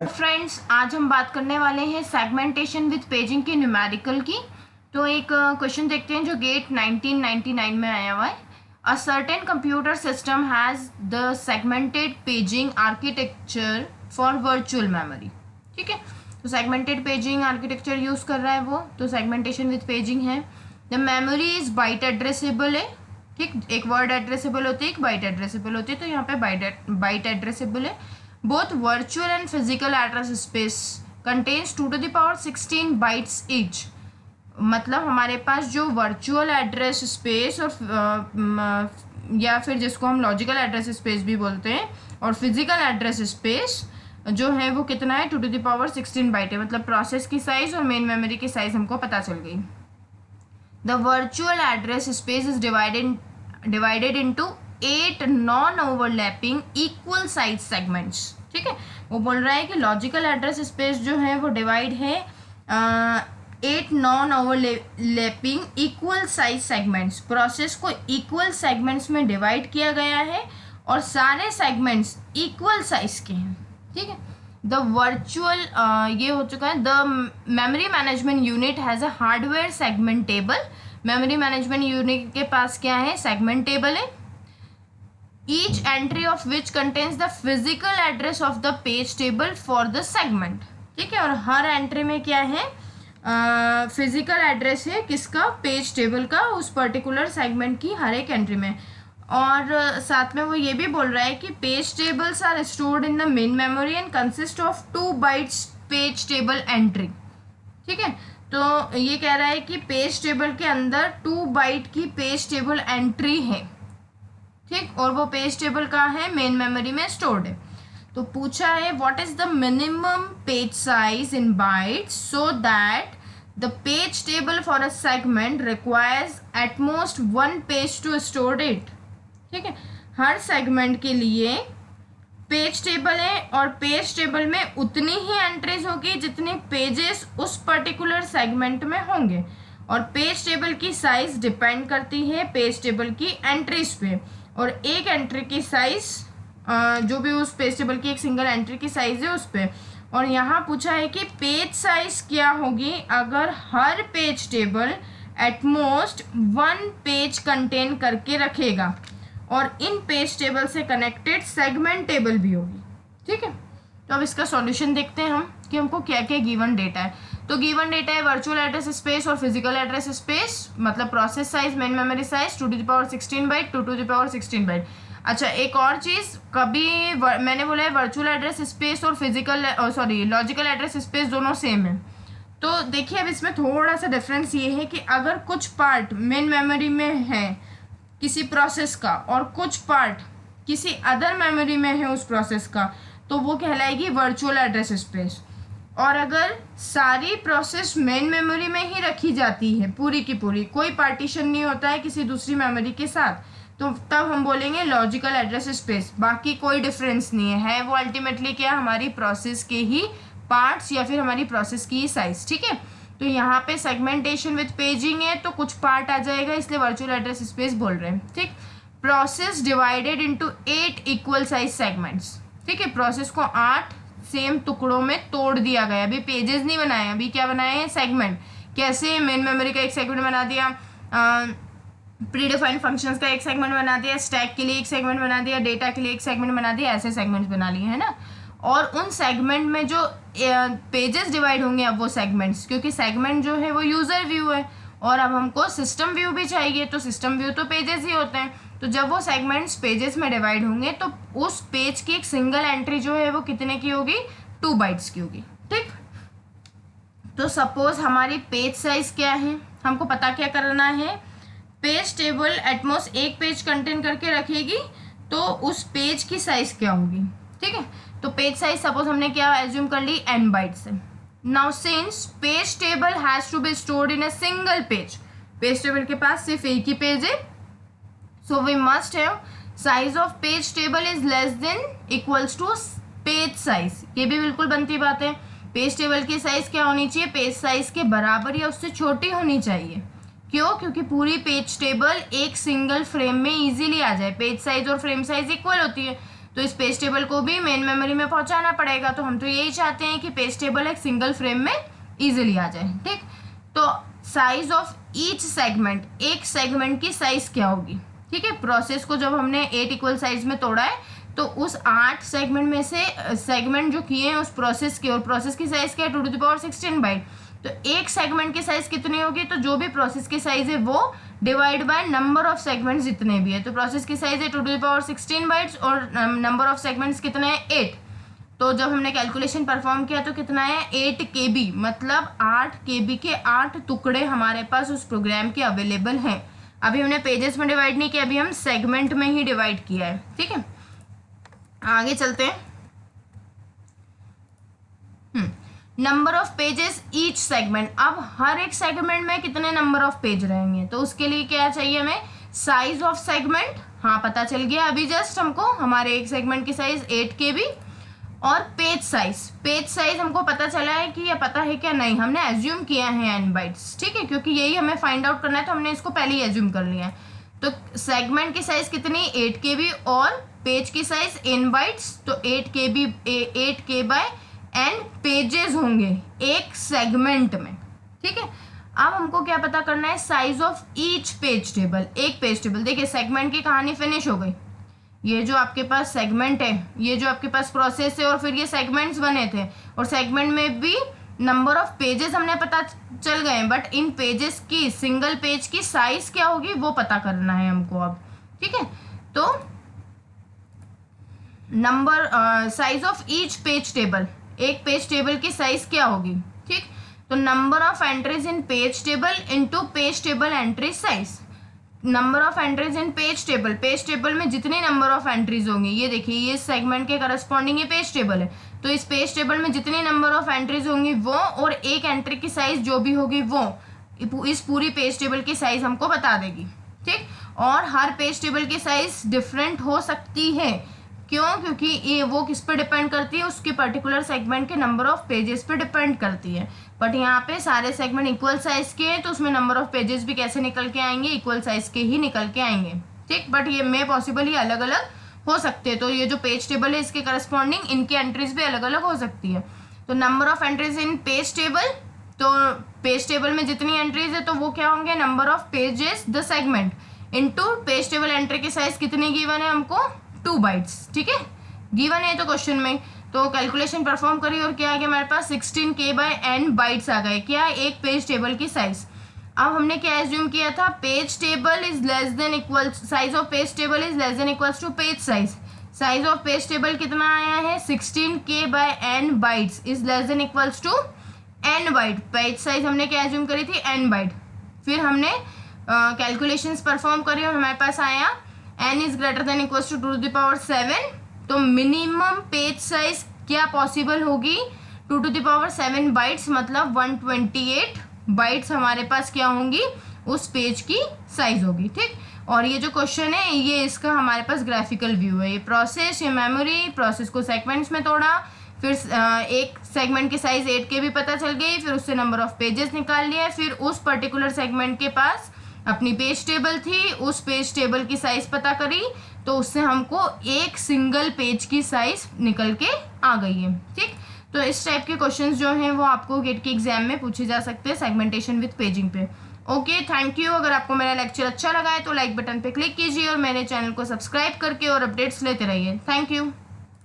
Friends, आज हम बात करने वाले हैं सेगमेंटेशन विद पेजिंग की न्यूमेरिकल की। तो एक क्वेश्चन देखते हैं जो गेट 1999 में आया हुआ है। A certain computer system has the segmented paging architecture for virtual memory. ठीक है, तो सेगमेंटेड पेजिंग आर्किटेक्चर यूज़ कर रहा है वो, तो सेगमेंटेशन विद पेजिंग है। The memory is byte addressable है। ठीक, एक वर्ड एड्रेसेबल होती है, एक बाइट एड्रेसेबल होती है, तो यहाँ पे बाइट एड्रेसेबल है। Both virtual and physical address space contains 2 to the power 16 bytes each। मतलब हमारे पास जो वर्चुअल एड्रेस स्पेस और या फिर जिसको हम लॉजिकल एड्रेस स्पेस भी बोलते हैं, और फिजिकल एड्रेस स्पेस जो है वो कितना है, 2 to the power 16 बाइट है। मतलब प्रोसेस की साइज और मेन मेमोरी की साइज हमको पता चल गई। The virtual address space is divided into 8 non overlapping equal size segments. ठीक है, वो बोल रहा है कि लॉजिकल एड्रेस स्पेस जो है वो डिवाइड है 8 non overlapping equal size segments. Process को इक्वल सेगमेंट्स में डिवाइड किया गया है और सारे सेगमेंट्स इक्वल साइज के हैं। ठीक है, द वर्चुअल ये हो चुका है। The memory management unit has a hardware segment table. Memory management unit के पास क्या है, सेगमेंट टेबल है। Each entry of which contains the physical address of the page table for the segment। ठीक है, और हर एंट्री में क्या है, फिजिकल एड्रेस है किसका, पेज टेबल का, उस पर्टिकुलर सेगमेंट की हर एक एंट्री में। और साथ में वो ये भी बोल रहा है कि page tables are stored in the main memory and consist of 2 bytes page table entry. ठीक है, तो ये कह रहा है कि पेज टेबल के अंदर 2 बाइट की पेज टेबल एंट्री है। ठीक, और वो पेज टेबल कहाँ है, मेन मेमोरी में स्टोर्ड है। तो पूछा है what is the minimum page size in bytes so that the page table for a segment requires at most 1 page to store it. ठीक है, हर सेगमेंट के लिए पेज टेबल है और पेज टेबल में उतनी ही एंट्रीज होगी जितने पेजेस उस पर्टिकुलर सेगमेंट में होंगे, और पेज टेबल की साइज डिपेंड करती है पेज टेबल की एंट्रीज पे। और एक एंट्री की साइज जो भी उस पेज टेबल की एक सिंगल एंट्री की साइज है उस पर। और यहाँ पूछा है कि पेज साइज क्या होगी अगर हर page table at most 1 page contain करके रखेगा और इन पेज टेबल से कनेक्टेड सेगमेंट टेबल भी होगी। ठीक है, तो अब इसका सॉल्यूशन देखते हैं हम कि हमको क्या क्या गिवन डेटा है। तो गिवन डेटा है वर्चुअल एड्रेस स्पेस और फिजिकल एड्रेस स्पेस, मतलब process size, main memory size 2 to the power 16 byte, 2 to the power 16 byte. अच्छा, एक और चीज़, कभी मैंने बोला है वर्चुअल एड्रेस स्पेस और फिजिकल लॉजिकल एड्रेस स्पेस दोनों सेम है। तो देखिए, अब इसमें थोड़ा सा डिफरेंस ये है कि अगर कुछ पार्ट मेन मेमोरी में है किसी प्रोसेस का और कुछ पार्ट किसी अदर मेमोरी में है उस प्रोसेस का, तो वो कहलाएगी वर्चुअल एड्रेस स्पेस। और अगर सारी प्रोसेस मेन मेमोरी में ही रखी जाती है पूरी की पूरी, कोई पार्टीशन नहीं होता है किसी दूसरी मेमोरी के साथ, तो तब हम बोलेंगे लॉजिकल एड्रेस स्पेस। बाकी कोई डिफरेंस नहीं है वो अल्टीमेटली क्या, हमारी प्रोसेस के ही पार्ट्स या फिर हमारी प्रोसेस की ही साइज। ठीक है, तो यहाँ पे सेगमेंटेशन विद पेजिंग है तो कुछ पार्ट आ जाएगा, इसलिए वर्चुअल एड्रेस स्पेस बोल रहे हैं। ठीक, process divided into 8 equal size segments. ठीक है, प्रोसेस को 8 सेम टुकड़ों में तोड़ दिया गया। अभी पेजेस नहीं बनाए, अभी क्या बनाए हैं, सेगमेंट। कैसे, मेन मेमोरी का एक सेगमेंट बना दिया, प्री डिफाइंड फंक्शंस का एक सेगमेंट बना दिया, स्टैक के लिए एक सेगमेंट बना दिया, डेटा के लिए एक सेगमेंट बना दिया, ऐसे सेगमेंट्स बना लिए, है ना। और उन सेगमेंट में जो पेजेस डिवाइड होंगे अब वो सेगमेंट्स, क्योंकि सेगमेंट जो है वो यूज़र व्यू है और अब हमको सिस्टम व्यू भी चाहिए, तो सिस्टम व्यू तो पेजेस ही होते हैं। तो जब वो सेगमेंट्स पेजेस में डिवाइड होंगे तो उस पेज की एक सिंगल एंट्री जो है वो कितने की होगी, 2 बाइट्स की होगी। ठीक, तो सपोज हमारी पेज साइज क्या है, हमको पता क्या करना है, page table at most 1 page contain करके रखेगी तो उस पेज की साइज क्या होगी। ठीक है, तो पेज साइज सपोज हमने क्या एज्यूम कर ली, n बाइट्स है। Now since page table has to be stored in a single page, page table के पास सिर्फ एक ही पेज है, so we must have size of page table is less than equals to page size। ये भी बिल्कुल बनती बात है, पेज टेबल की साइज क्या होनी चाहिए, पेज साइज के बराबर या उससे छोटी होनी चाहिए। क्यों, क्योंकि पूरी पेज टेबल एक सिंगल फ्रेम में इजीली आ जाए। पेज साइज और फ्रेम साइज इक्वल होती है, तो इस पेज टेबल को भी मेन मेमोरी में पहुंचाना पड़ेगा। तो हम तो यही चाहते हैं कि पेज टेबल एक सिंगल फ्रेम में इजीली आ जाए। ठीक, तो साइज ऑफ ईच सेगमेंट, एक सेगमेंट की साइज क्या होगी। ठीक है, प्रोसेस को जब हमने 8 इक्वल साइज में तोड़ा है तो उस 8 सेगमेंट में से सेगमेंट जो किए हैं उस प्रोसेस के, और प्रोसेस की साइज क्या है 2 टू द पावर 16 बाइट। तो एक सेगमेंट की साइज कितनी होगी, तो जो भी प्रोसेस की साइज है वो divide by number of segments जितने भी है। तो प्रोसेस की साइज है 2 टू द पावर 16 बाइट्स और नंबर ऑफ सेगमेंट्स कितने हैं 8। तो जब हमने कैलकुलेशन परफॉर्म किया तो कितना है 8 KB, मतलब 8 KB के 8 टुकड़े हमारे पास उस प्रोग्राम के अवेलेबल हैं। अभी हमने पेजेस में डिवाइड नहीं किया, अभी हम सेगमेंट में ही डिवाइड किया है। ठीक है, आगे चलते हैं। Number of pages each segment, अब हर एक सेगमेंट में कितने नंबर ऑफ पेज रहेंगे, तो उसके लिए क्या चाहिए हमें, साइज ऑफ सेगमेंट। हाँ, पता चल गया अभी जस्ट हमको, हमारे एक सेगमेंट की साइज 8 KB। और पेज साइज हमको पता चला है कि ये पता है क्या, नहीं, हमने एज्यूम किया है n बाइट्स। ठीक है, क्योंकि यही हमें फाइंड आउट करना है तो हमने इसको पहले ही एज्यूम कर लिया है। तो सेगमेंट की साइज कितनी 8 KB और पेज की साइज n बाइट्स, तो 8 K बाय n पेजेस होंगे एक सेगमेंट में। ठीक है, अब हमको क्या पता करना है, size of each page table, एक पेज टेबल। देखिए सेगमेंट की कहानी फिनिश हो गई, ये जो आपके पास सेगमेंट है, ये जो आपके पास प्रोसेस है, और फिर ये सेगमेंट्स बने थे, और सेगमेंट में भी नंबर ऑफ पेजेस हमने पता चल गए, बट इन पेजेस की सिंगल पेज की साइज क्या होगी वो पता करना है हमको अब। ठीक है, तो number size of each page table, एक पेज टेबल की साइज क्या होगी। ठीक, तो number of entries in page table into page table entry size. Number of entries in page table में जितनी नंबर ऑफ एंट्रीज होंगी, ये देखिए ये सेगमेंट के करस्पॉन्डिंग ये पेज टेबल है, तो इस पेज टेबल में जितनी नंबर ऑफ एंट्रीज होंगी वो, और एक एंट्री की साइज जो भी होगी वो इस पूरी पेज टेबल की साइज हमको बता देगी। ठीक, और हर पेज टेबल की साइज डिफरेंट हो सकती है, क्यों, क्योंकि ये वो किस पे डिपेंड करती है, उसके पर्टिकुलर सेगमेंट के नंबर ऑफ पेजेस पे डिपेंड करती है। बट यहाँ पे सारे सेगमेंट इक्वल साइज के हैं तो उसमें नंबर ऑफ पेजेस भी कैसे निकल के आएंगे, इक्वल साइज के ही निकल के आएंगे। ठीक, बट ये में पॉसिबल ये अलग अलग हो सकते हैं। तो ये जो पेज टेबल है इसके करस्पॉन्डिंग इनकी एंट्रीज भी अलग अलग हो सकती है। तो number of entries in page table, तो पेज टेबल में जितनी एंट्रीज है तो वो क्या होंगे, number of pages the segment into page table entry की साइज कितनी गिवन है हमको 2 बाइट्स। ठीक है, गिवन है तो क्वेश्चन में, तो कैलकुलेशन परफॉर्म करी और क्या आ गया हमारे पास 16 K बाय n बाइट्स आ गए, क्या एक पेज टेबल की साइज। अब हमने क्या एज्यूम किया था, page table is less than equal, size of page table is less than equals to page size. Size of page table कितना आया है 16 K by n bytes is less than equals to n byte. Page size हमने क्या assume करी थी n bite. फिर हमने calculations perform करी और हमारे पास आया n is greater than equals to 2 to the power 7। तो मिनिमम पेज साइज क्या पॉसिबल होगी 2 टू द पावर 7 बाइट्स, मतलब 128 बाइट्स हमारे पास क्या होंगी, उस पेज की साइज होगी। ठीक, और ये जो क्वेश्चन है ये इसका हमारे पास ग्राफिकल व्यू है, ये प्रोसेस, ये मेमोरी, प्रोसेस को सेगमेंट्स में तोड़ा, फिर एक सेगमेंट की साइज 8 के भी पता चल गई, फिर उससे नंबर ऑफ पेजेस निकाल लिया, फिर उस पर्टिकुलर सेगमेंट के पास अपनी पेज टेबल थी, उस पेज टेबल की साइज पता करी, तो उससे हमको एक सिंगल पेज की साइज निकल के आ गई है। ठीक, तो इस टाइप के क्वेश्चंस जो हैं वो आपको गेट के एग्जाम में पूछे जा सकते हैं सेगमेंटेशन विद पेजिंग पे। Okay, thank you. अगर आपको मेरा लेक्चर अच्छा लगा है तो लाइक बटन पे क्लिक कीजिए और मेरे चैनल को सब्सक्राइब करके और अपडेट्स लेते रहिए। Thank you.